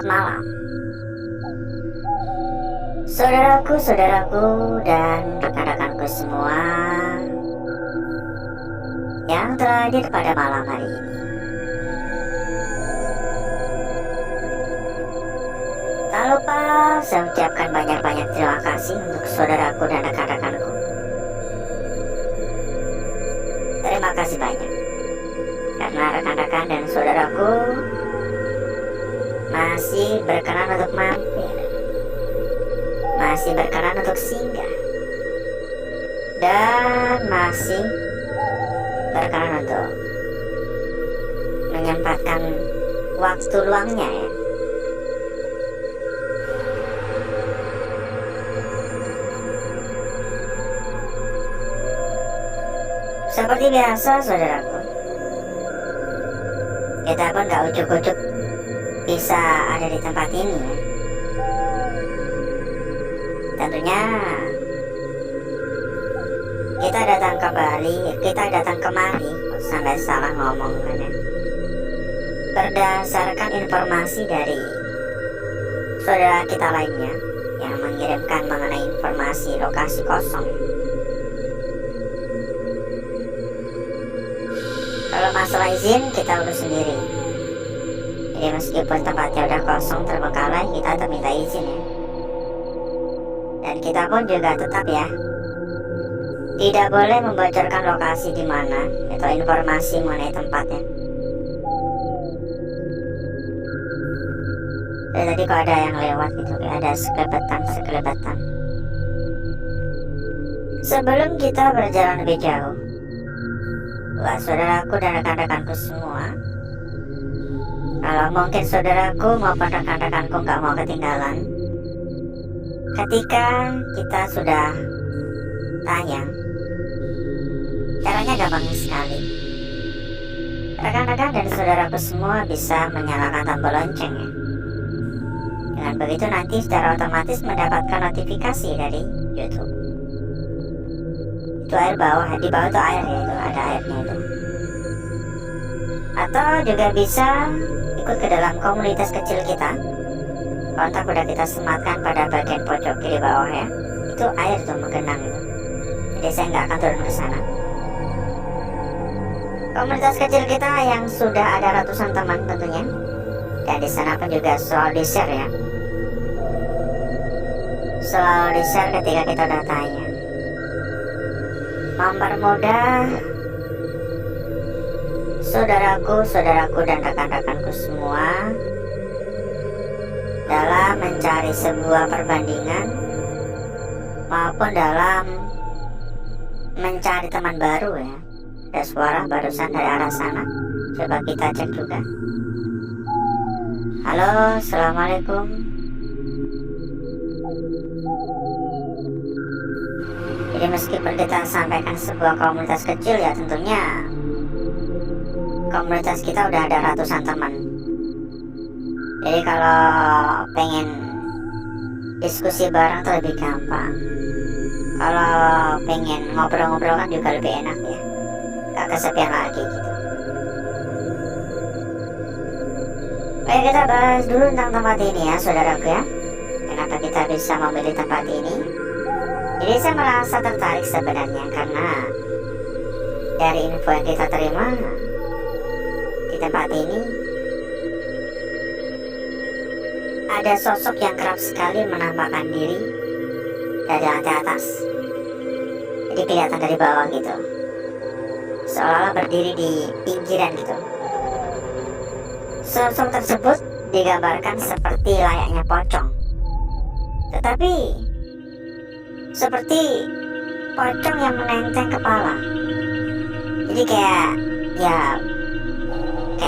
Selamat malam, saudaraku-saudaraku dan rekan-rekanku semua yang terhadir pada malam hari ini. Tak lupa saya ucapkan banyak-banyak terima kasih untuk saudaraku dan rekan-rekanku. Terima kasih banyak karena rekan-rekan dan saudaraku masih berkenan untuk mampir, masih berkenan untuk singgah, dan masih berkenan untuk menyempatkan waktu luangnya ya. Seperti biasa saudaraku, kita pun gak ujuk-ujuk bisa ada di tempat ini ya. Tentunya kita datang kemari, sampai salah ngomong kan ya, berdasarkan informasi dari saudara kita lainnya yang mengirimkan mengenai informasi lokasi kosong. Kalau masalah izin kita urus sendiri. Jadi meskipun tempatnya udah kosong terbengkalai, kita tetap minta izin ya. Dan kita pun juga tetap ya tidak boleh membocorkan lokasi di mana atau informasi mengenai tempatnya. Dan tadi kok ada yang lewat gitu, ada sekelebetan. Sebelum kita berjalan lebih jauh, buat saudaraku dan rekan-rekanku semua, kalau mungkin saudaraku maupun rekan-rekanku gak mau ketinggalan ketika kita sudah tayang, caranya gampang sekali. Rekan-rekan dan saudaraku semua bisa menyalakan tombol lonceng ya. Dengan begitu nanti secara otomatis mendapatkan notifikasi dari YouTube. Itu air bawah, di bawah itu air ya, itu ada airnya itu. Atau juga bisa ikut ke dalam komunitas kecil kita. Kontak udah kita sematkan pada bagian pojok kiri bawah ya. Itu air tuh menggenang itu. Jadi saya nggak akan turun ke sana. Komunitas kecil kita yang sudah ada ratusan teman tentunya. Dan di sana pun juga selalu di-share ya. Selalu di-share ketika kita udah tayang. Mempermudah saudaraku dan rekan-rekanku semua dalam mencari sebuah perbandingan maupun dalam mencari teman baru ya. Ada suara barusan dari arah sana, coba kita cek juga. Halo, assalamualaikum. Jadi meskipun kita sampaikan sebuah komunitas kecil ya, tentunya komunitas kita udah ada ratusan teman. Jadi kalau pengen diskusi bareng tuh lebih gampang. Kalau pengen ngobrol-ngobrol kan juga lebih enak ya, gak kesepian lagi gitu. Baik, kita bahas dulu tentang tempat ini ya saudaraku ya. Kenapa kita bisa memilih tempat ini? Jadi saya merasa tertarik sebenarnya karena dari info yang kita terima di tempat ini ada sosok yang kerap sekali menampakkan diri dari lantai atas. Jadi kelihatan dari bawah gitu, seolah-olah berdiri di pinggiran gitu. Sosok tersebut digambarkan seperti layaknya pocong, tetapi seperti pocong yang menenteng kepala. Jadi kayak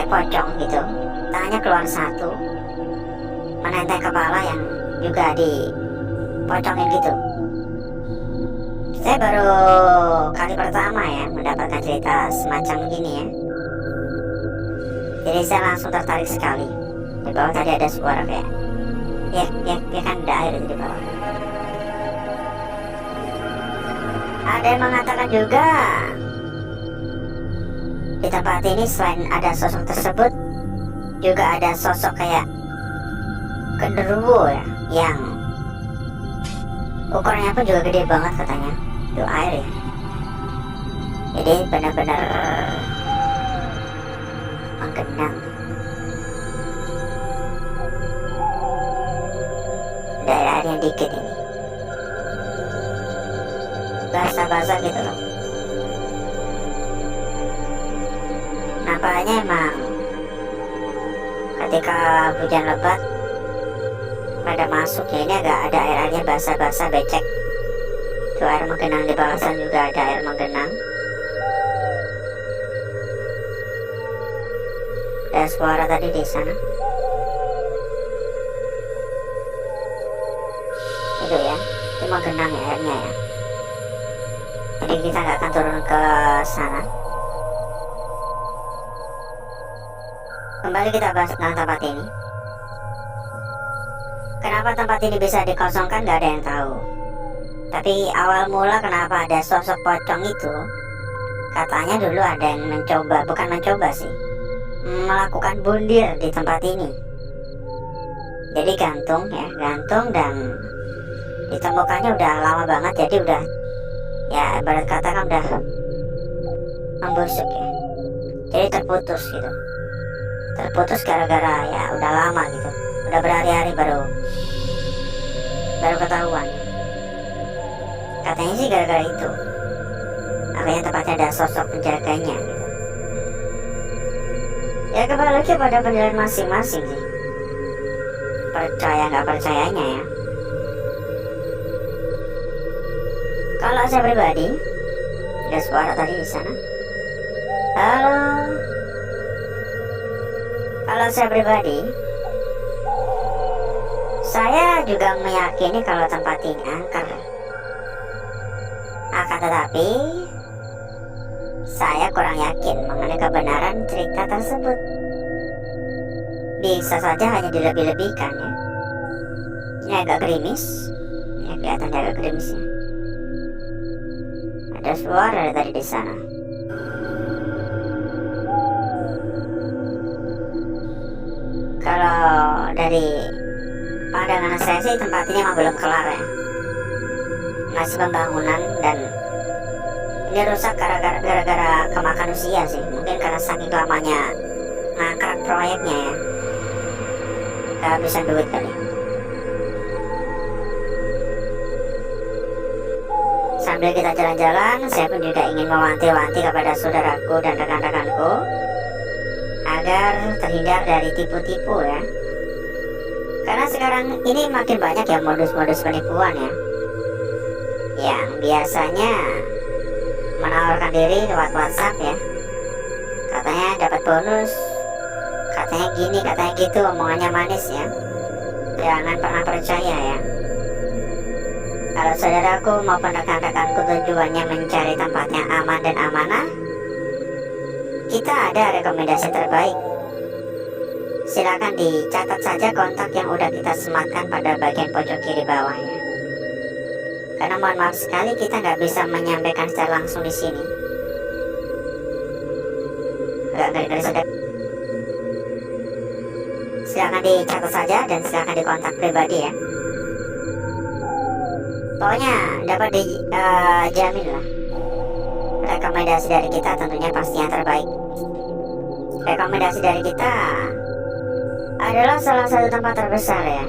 pocong gitu, tangannya keluar satu, menenteng kepala yang juga dipocongin gitu. Saya baru kali pertama ya mendapatkan cerita semacam gini ya. Jadi saya langsung tertarik sekali. Di bawah tadi ada suara kayak ya kan ada air di bawah. Ada yang mengatakan juga di tempat ini selain ada sosok tersebut, juga ada sosok kayak genderuwo ya, yang ukurannya pun juga gede banget katanya. Itu air ya. Jadi benar-benar menggenang. Daerahnya dikit ini. Basah-basah gitu loh. Nampaknya emang ketika hujan lebat pada masuk ya, ini agak ada air-airnya basah-basah becek. Itu air menggenang, di bawah sana juga ada air menggenang. Ada suara tadi di sana. Itu ya, itu menggenang ya airnya ya. Jadi kita nggak akan turun ke sana. Kembali kita bahas tentang tempat ini. Kenapa tempat ini bisa dikosongkan nggak ada yang tahu. Tapi awal mula kenapa ada sosok pocong itu, katanya dulu ada yang mencoba, bukan mencoba sih, melakukan bundir di tempat ini. Jadi gantung ya, gantung dan ditemukannya udah lama banget, jadi udah ya ibarat kata kan udah membusuk ya. Jadi terputus gitu. Terputus gara-gara ya udah lama gitu. Udah berhari-hari baru ketahuan. Katanya sih gara-gara itu. Makanya tempatnya ada sosok penjaganya gitu. Ya kembali lagi pada penilaian masing-masing sih. Percaya nggak percayanya ya. Kalau saya pribadi, ada suara tadi di sana. Halo. Kalau saya pribadi, saya juga meyakini kalau tempat ini angker. Akan tetapi, saya kurang yakin mengenai kebenaran cerita tersebut. Bisa saja hanya dilebih-lebihkan ya. Ini agak gerimis. Ya, kelihatannya agak gerimis ya. Ada suara tadi di sana. Kalau dari pandangan saya sih tempat ini emang belum kelar ya. Masih pembangunan dan ini rusak gara-gara kemakan usia sih. Mungkin karena saking lamanya ngangkat proyeknya ya. Kehabisan duit kali. Sambil kita jalan-jalan, saya pun juga ingin mewanti-wanti kepada saudaraku dan rekan-rekanku agar terhindar dari tipu-tipu ya. Karena sekarang ini makin banyak ya modus-modus penipuan ya, yang biasanya menawarkan diri lewat WhatsApp ya. Katanya dapat bonus, katanya gini, katanya gitu, omongannya manis ya. Jangan pernah percaya ya. Kalau saudaraku maupun rekan-rekanku tujuannya mencari tempat yang aman dan amanah, kita ada rekomendasi terbaik. Silakan dicatat saja kontak yang udah kita sematkan pada bagian pojok kiri bawahnya. Karena mohon maaf sekali kita nggak bisa menyampaikan secara langsung di sini. Agak ngeri-ngeri sedap. Silakan dicatat saja dan silakan dikontak pribadi ya. Pokoknya dapat dijamin lah. Rekomendasi dari kita tentunya pasti yang terbaik. Rekomendasi dari kita adalah salah satu tempat terbesar ya,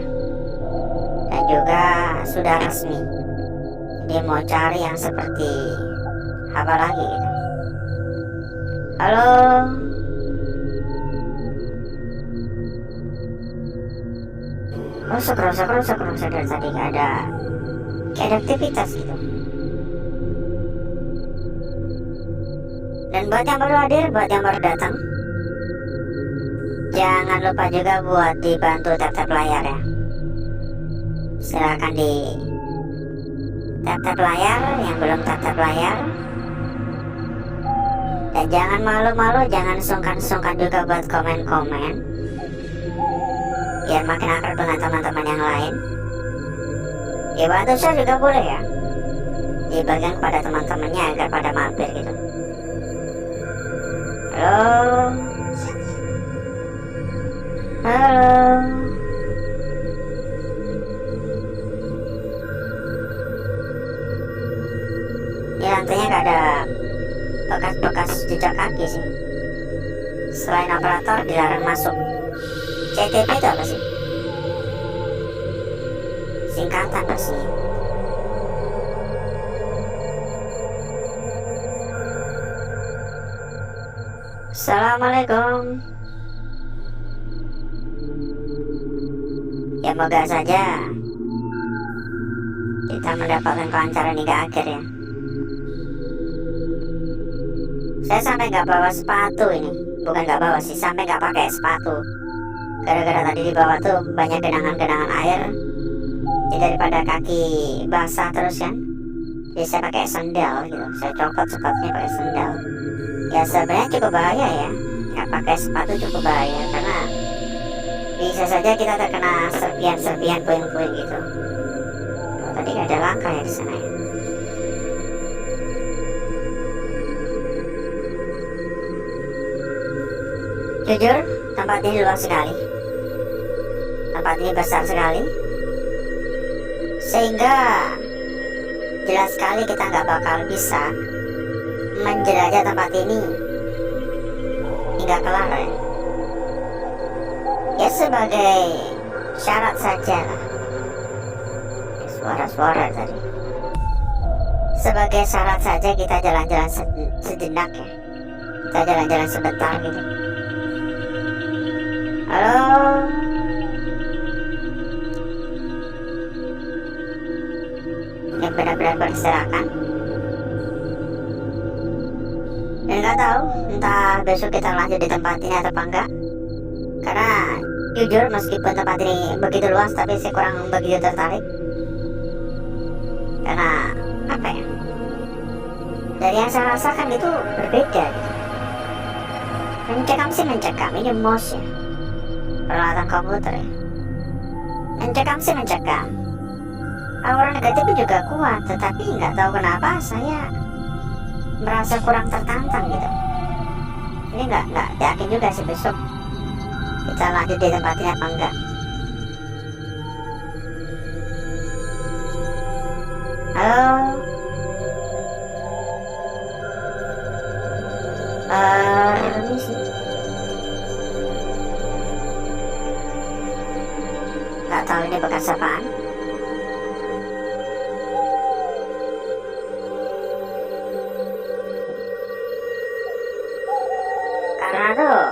dan juga sudah resmi. Jadi mau cari yang seperti apa lagi gitu. Halo. Rusak dari tadi gak ada kayak aktivitas gitu. Dan buat yang baru hadir, buat yang baru datang, jangan lupa juga buat dibantu tap-tap layar ya. Silakan di tap-tap layar yang belum tap-tap layar. Dan jangan malu-malu, jangan sungkan-sungkan juga buat komen-komen, biar makin akrab dengan teman-teman yang lain. Dibantu saya juga boleh ya, dibagikan kepada teman-temannya agar pada mampir gitu. Halo. Halo. Tantenya nggak ada bekas-bekas jejak kaki sih. Selain operator dilarang masuk. CTP itu apa sih? Singkatan pasti. Assalamualaikum. Ya moga saja kita mendapatkan kelancaran hingga akhir ya. Saya sampai nggak bawa sepatu ini. Bukan nggak bawa sih, sampai nggak pakai sepatu. Gara-gara tadi di bawah tuh banyak genangan-genangan air. Jadi daripada kaki basah terus kan, jadi saya pakai sandal gitu. Saya copot sepatunya pakai sandal. Ya sebenarnya cukup bahaya ya. Nggak pakai sepatu cukup bahaya karena bisa saja kita terkena serpian-serpian puing-puing gitu. Oh, tadi nggak ada langkah ya di sana ya. Jujur, tempat ini luas sekali. Tempat ini besar sekali. Sehingga jelas sekali kita nggak bakal bisa menjelajah tempat ini hingga kelar ya. Ya sebagai syarat saja lah. Suara-suara tadi. Sebagai syarat saja kita jalan-jalan sejenak ya. Kita jalan-jalan sebentar gitu. Halo. Yang benar-benar berserakan. Dan nggak tahu entah besok kita lanjut di tempat ini atau enggak. Karena jujur meskipun tempat ini begitu luas, tapi saya kurang begitu tertarik. Karena apa ya? Dari yang saya rasakan itu berbeda gitu. Mencekam sih mencekam, ini mouse ya, peralatan komputer ya. Mencekam sih mencekam. Aura negatif juga kuat, tetapi nggak tahu kenapa saya merasa kurang tertantang gitu. Ini nggak yakin juga sih besok kita lanjut di tempat ini apa enggak. Halo. Permisi. Nggak tahu ini bekas apaan. Karena tuh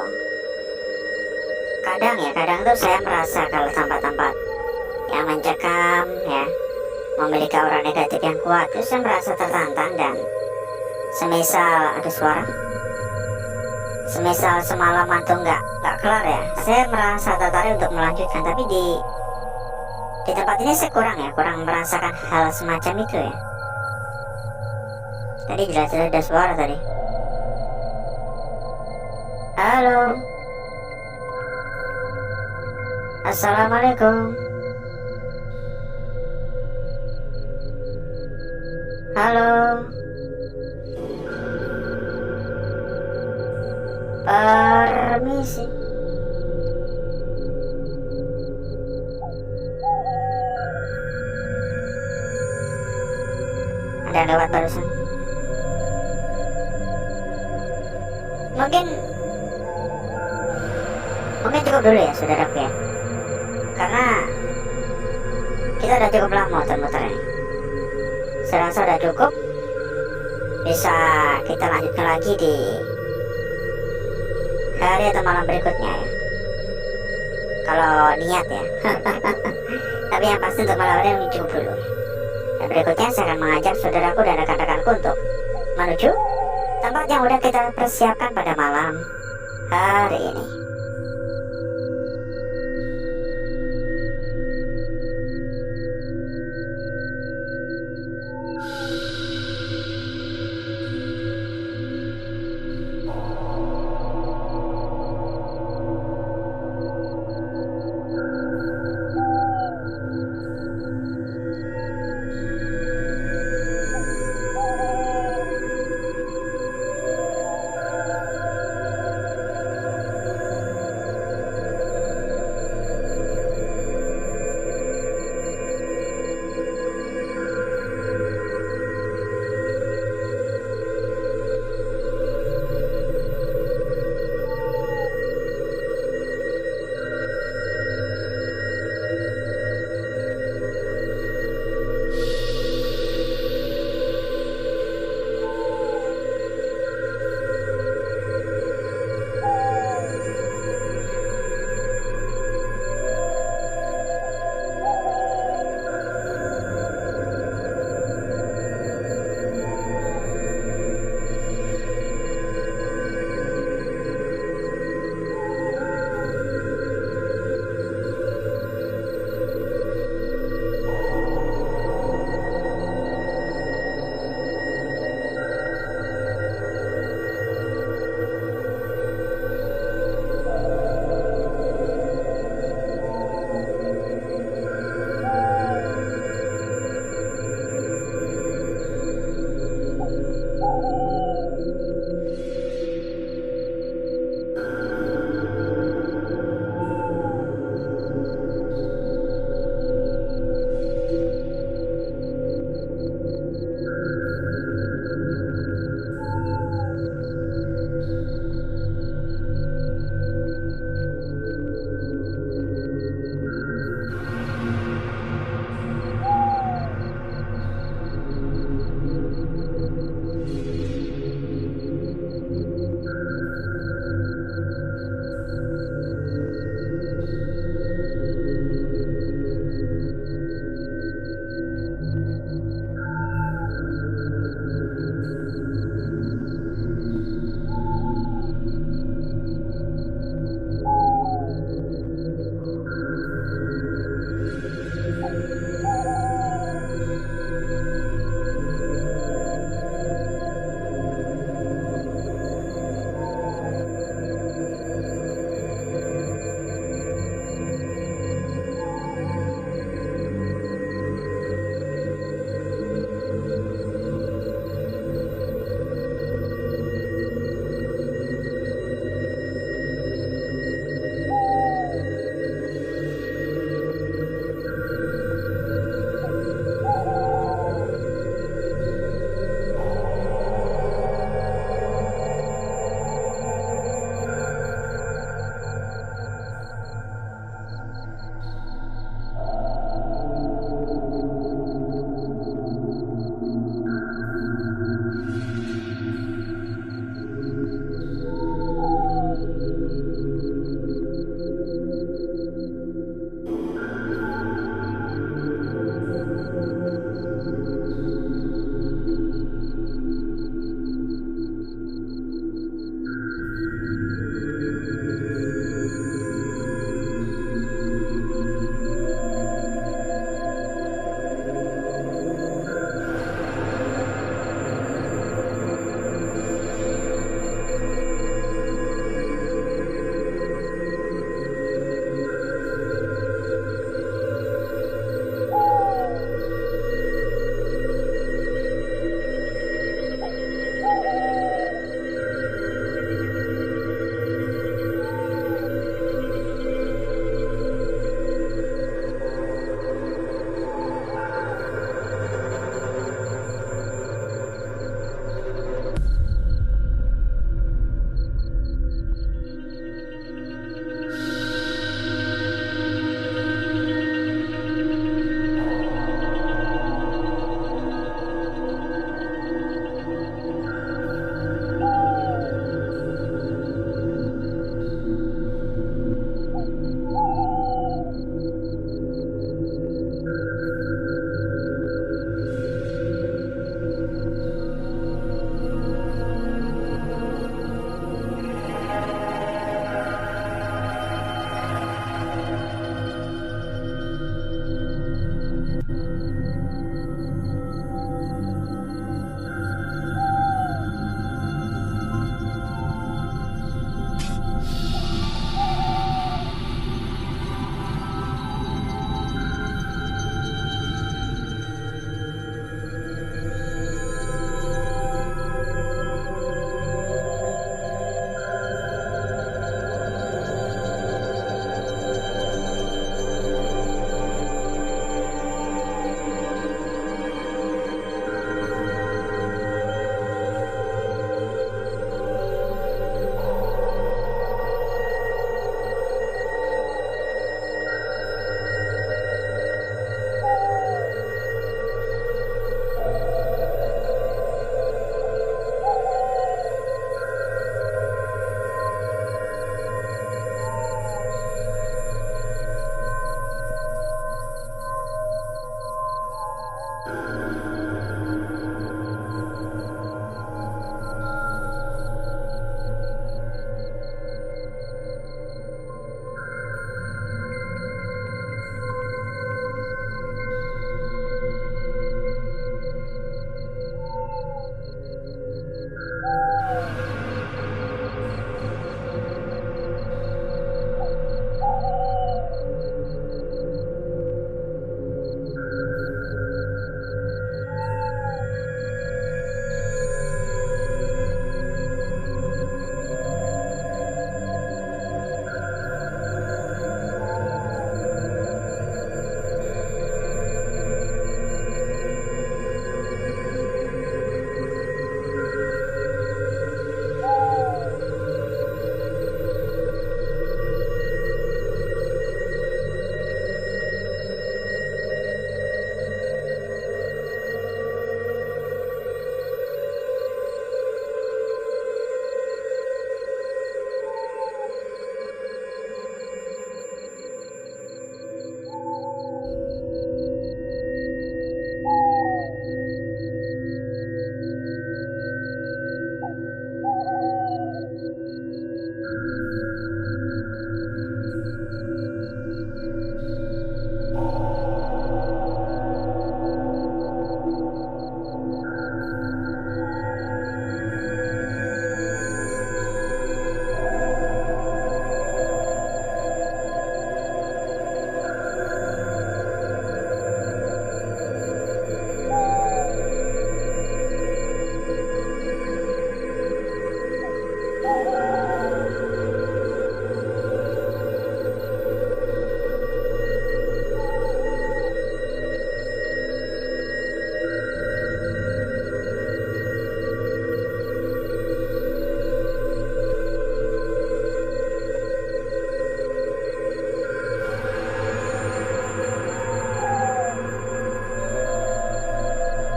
kadang tuh saya merasa kalau tempat-tempat yang mencekam ya, memiliki aura negatif yang kuat, terus saya merasa tertantang. Dan semisal ada suara, semisal semalaman tuh nggak kelar ya, saya merasa tertarik untuk melanjutkan. Tapi di tempat ini saya kurang merasakan hal semacam itu ya. Tadi jelas-jelas ada suara tadi. Halo. Assalamualaikum. Halo. Permisi. Ada yang lewat barusan. Mungkin cukup dulu ya saudaraku ya. Karena kita udah cukup lama muter-muter ini. Saya rasa udah cukup. Bisa kita lanjutkan lagi di hari atau malam berikutnya ya. Kalau niat ya. Tapi yang pasti untuk malam ini cukup dulu. Dan berikutnya saya akan mengajak saudaraku dan rekan-rekanku untuk menuju tempat yang udah kita persiapkan pada malam hari ini.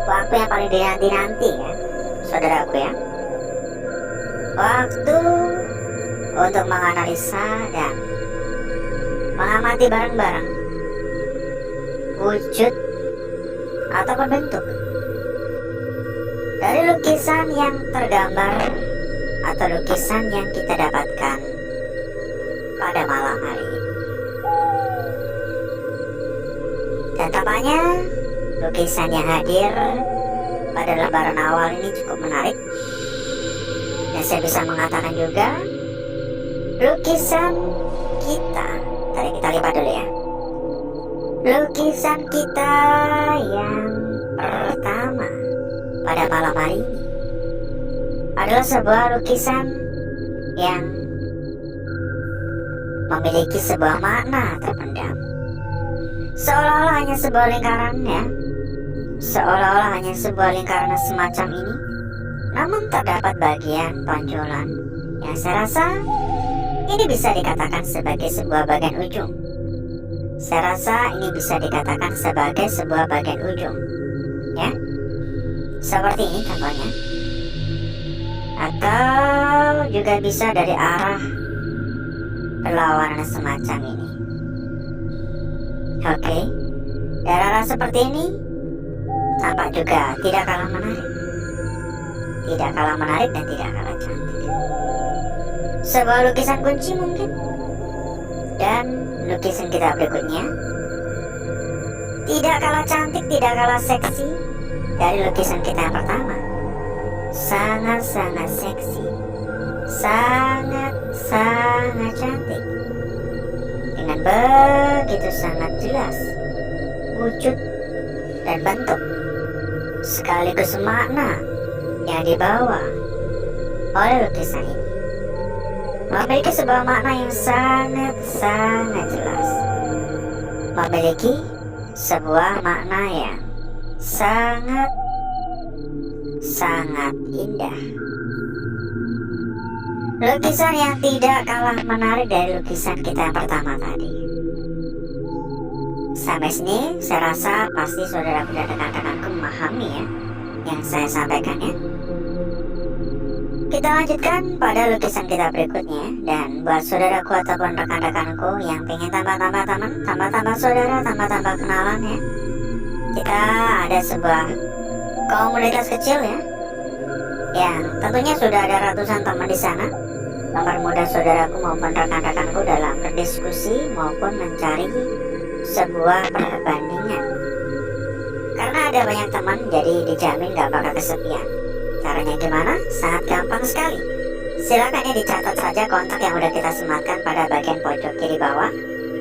Waktu yang paling dinanti-nanti ya, saudaraku ya. Waktu untuk menganalisa dan mengamati barang-barang, wujud ataupun bentuk dari lukisan yang tergambar atau lukisan yang kita dapatkan pada malam hari ini. Dan tampaknya lukisan yang hadir pada lembaran awal ini cukup menarik. Dan saya bisa mengatakan juga lukisan kita, tadi kita lihat dulu ya, lukisan kita yang pertama pada malam hari ini adalah sebuah lukisan yang memiliki sebuah makna terpendam. Seolah-olah hanya sebuah lingkaran ya, seolah-olah hanya sebuah lingkaran semacam ini, namun terdapat bagian tonjolan yang saya rasa ini bisa dikatakan sebagai sebuah bagian ujung. Saya rasa ini bisa dikatakan sebagai sebuah bagian ujung ya, seperti ini contohnya, atau juga bisa dari arah berlawanan semacam ini. Oke, dari arah seperti ini tampak juga tidak kalah menarik, tidak kalah menarik dan tidak kalah cantik. Sebuah lukisan kunci mungkin. Dan lukisan kita berikutnya tidak kalah cantik, tidak kalah seksi dari lukisan kita yang pertama. Sangat-sangat seksi, sangat-sangat cantik, dengan begitu sangat jelas wujud dan bentuk sekaligus makna yang dibawa oleh lukisan ini. Memiliki sebuah makna yang sangat-sangat jelas, memiliki sebuah makna yang sangat indah. Lukisan yang tidak kalah menarik dari lukisan kita yang pertama tadi. Sampai sini saya rasa pasti saudara dan rekan-rekanku memahami ya yang saya sampaikan ya. Kita lanjutkan pada lukisan kita berikutnya. Dan buat saudaraku ataupun rekan-rekanku yang pengen tambah-tambah teman, tambah-tambah saudara, tambah-tambah kenalan ya, kita ada sebuah komunitas kecil ya, yang tentunya sudah ada ratusan teman di sana, mempermudah saudaraku maupun rekan-rekanku dalam berdiskusi maupun mencari sebuah perbandingan. Karena ada banyak teman, jadi dijamin gak bakal kesepian. Caranya gimana? Sangat gampang sekali. Silakan ya dicatat saja kontak yang udah kita sematkan pada bagian pojok kiri bawah,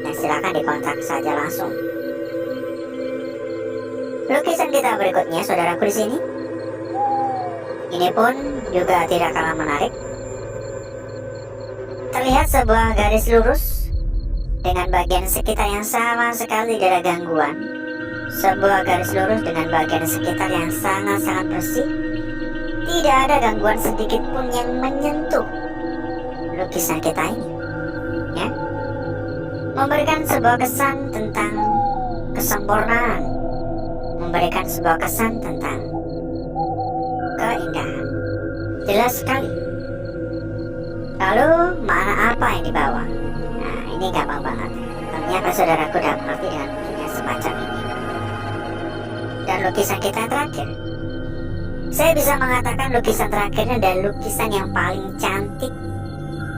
dan silakan dikontak saja langsung. Lukisan kita berikutnya, saudaraku di sini. Ini pun juga tidak kalah menarik. Terlihat sebuah garis lurus dengan bagian sekitar yang sama sekali tidak ada gangguan. Sebuah garis lurus dengan bagian sekitar yang sangat-sangat bersih. Tidak ada gangguan sedikit pun yang menyentuh lukisan kita ini, ya. Memberikan sebuah kesan tentang kesempurnaan, memberikan sebuah kesan tentang keindahan. Jelas sekali. Lalu makna apa yang dibawa? Nah, ini gampang banget. Ternyata saudaraku udah mengerti dengan bentuknya semacam ini. Dan lukisan kita yang terakhir, saya bisa mengatakan lukisan terakhirnya adalah lukisan yang paling cantik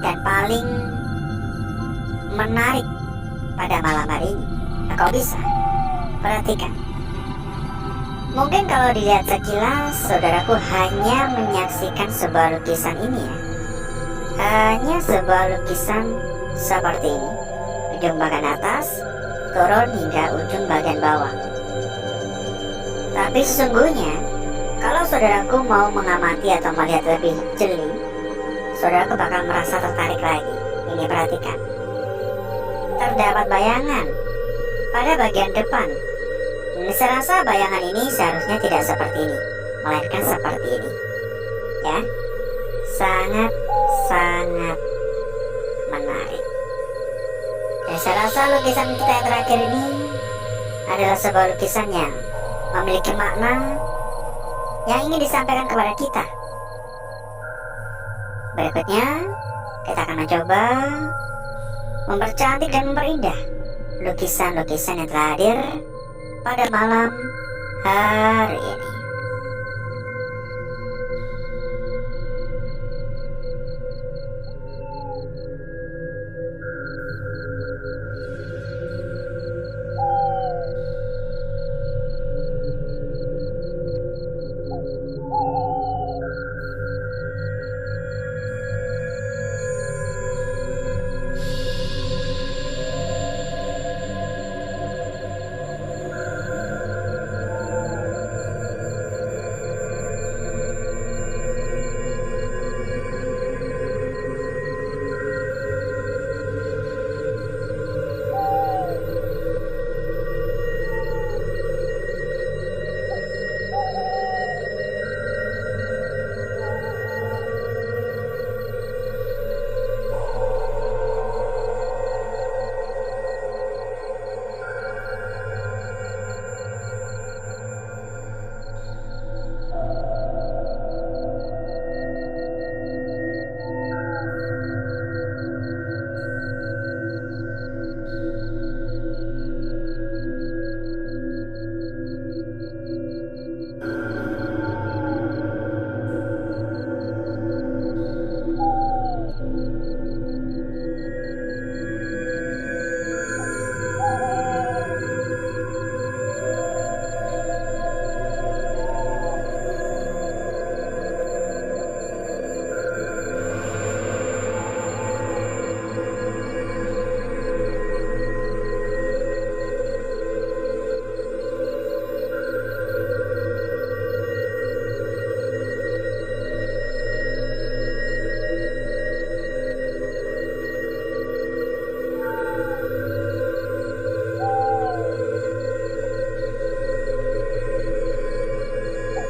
dan paling menarik pada malam hari ini. Nah, kok bisa? Perhatikan. Mungkin kalau dilihat sekilas, saudaraku hanya menyaksikan sebuah lukisan ini ya. Hanya sebuah lukisan seperti ini. Ujung bagian atas turun hingga ujung bagian bawah. Tapi sesungguhnya, kalau saudaraku mau mengamati atau melihat lebih jeli, saudaraku bakal merasa tertarik lagi. Ini perhatikan. Terdapat bayangan pada bagian depan. Saya rasa bayangan ini seharusnya tidak seperti ini, melainkan seperti ini. Ya, sangat menarik. Dan saya rasa lukisan kita yang terakhir ini adalah sebuah lukisan yang memiliki makna yang ingin disampaikan kepada kita. Berikutnya, kita akan mencoba mempercantik dan memperindah lukisan-lukisan yang telah hadir pada malam hari ini.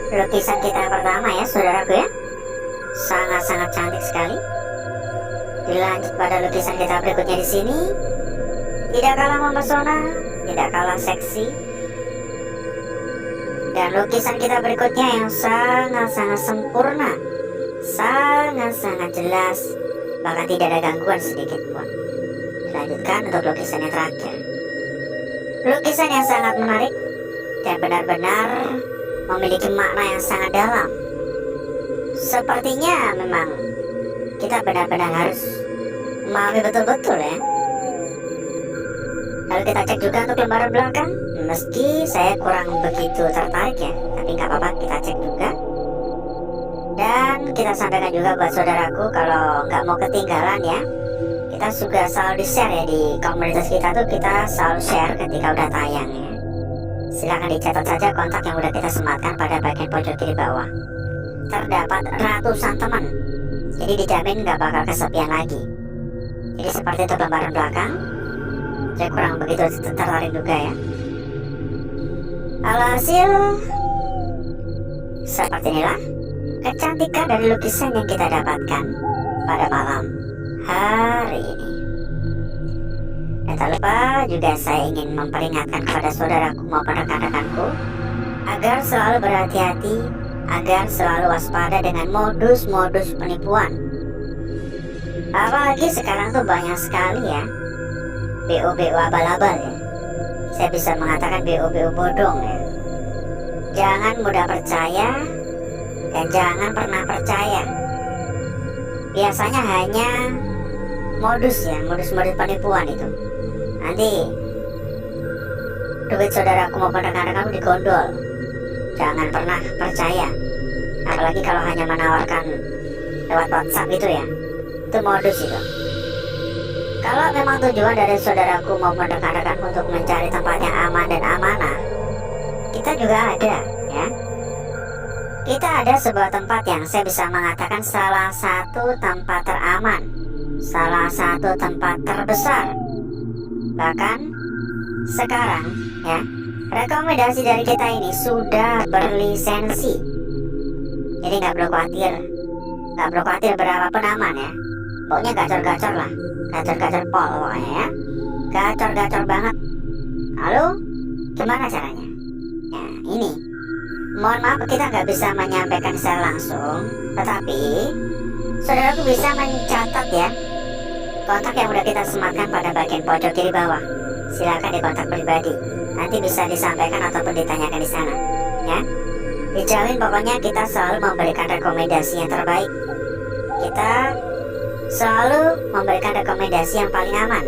Lukisan kita yang pertama ya saudaraku ya, sangat-sangat cantik sekali. Dilanjut pada lukisan kita berikutnya di sini, tidak kalah mempesona, tidak kalah seksi. Dan lukisan kita berikutnya yang sangat-sangat sempurna, sangat-sangat jelas, bahkan tidak ada gangguan sedikit pun. Dilanjutkan untuk lukisan yang terakhir, lukisan yang sangat menarik, dan benar-benar memiliki makna yang sangat dalam. Sepertinya memang kita benar-benar harus memahami betul-betul ya. Lalu kita cek juga untuk lembaran belakang. Meski saya kurang begitu tertarik ya, tapi nggak apa-apa, kita cek juga. Dan kita sampaikan juga buat saudaraku, kalau nggak mau ketinggalan ya, kita juga selalu di-share ya di komunitas kita tuh, kita selalu share ketika udah tayang ya. Silahkan dicatat saja kontak yang udah kita sematkan pada bagian pojok kiri bawah. Terdapat ratusan teman, jadi dijamin nggak bakal kesepian lagi. Jadi seperti itu lembaran belakang. Saya kurang begitu tertarik juga ya. Alhasil seperti inilah kecantikan dari lukisan yang kita dapatkan pada malam hari ini. Dan tak lupa juga saya ingin memperingatkan kepada saudaraku maupun rekan-rekanku agar selalu berhati-hati, agar selalu waspada dengan modus-modus penipuan. Apalagi sekarang tuh banyak sekali ya BO-BO abal-abal ya. Saya bisa mengatakan BO-BO bodong ya. Jangan mudah percaya dan jangan pernah percaya. Biasanya hanya modus ya, modus-modus penipuan itu. Nanti duit saudaraku maupun rekan-rekanku digondol. Jangan pernah percaya. Apalagi kalau hanya menawarkan lewat WhatsApp itu ya. Itu modus itu. Kalau memang tujuan dari saudaraku maupun rekan-rekan untuk mencari tempat yang aman dan amanah, kita juga ada ya. Kita ada sebuah tempat yang saya bisa mengatakan salah satu tempat teraman, salah satu tempat terbesar. Bahkan sekarang ya, rekomendasi dari kita ini sudah berlisensi. Jadi nggak perlu khawatir berapapun aman ya. Pokoknya gacor-gacor lah, gacor-gacor pol pokoknya ya, gacor-gacor banget. Lalu gimana caranya? Ya ini, mohon maaf kita nggak bisa menyampaikan secara langsung, tetapi saudaraku bisa mencatat ya kontak yang udah kita sematkan pada bagian pojok kiri bawah. Silakan di kontak pribadi, nanti bisa disampaikan ataupun ditanyakan di sana ya. Dijamin pokoknya kita selalu memberikan rekomendasi yang terbaik. Kita selalu memberikan rekomendasi yang paling aman.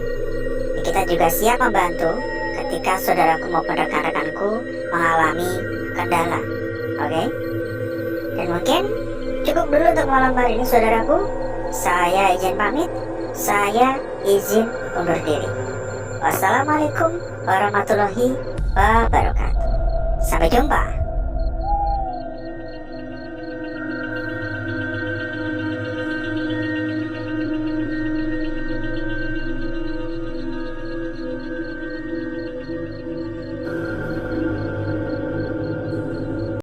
Kita juga siap membantu ketika saudaraku maupun rekan-rekanku mengalami kendala. Oke? Dan mungkin cukup dulu untuk malam hari ini saudaraku. Saya izin pamit. Saya izin undur diri. Wassalamualaikum warahmatullahi wabarakatuh. Sampai jumpa.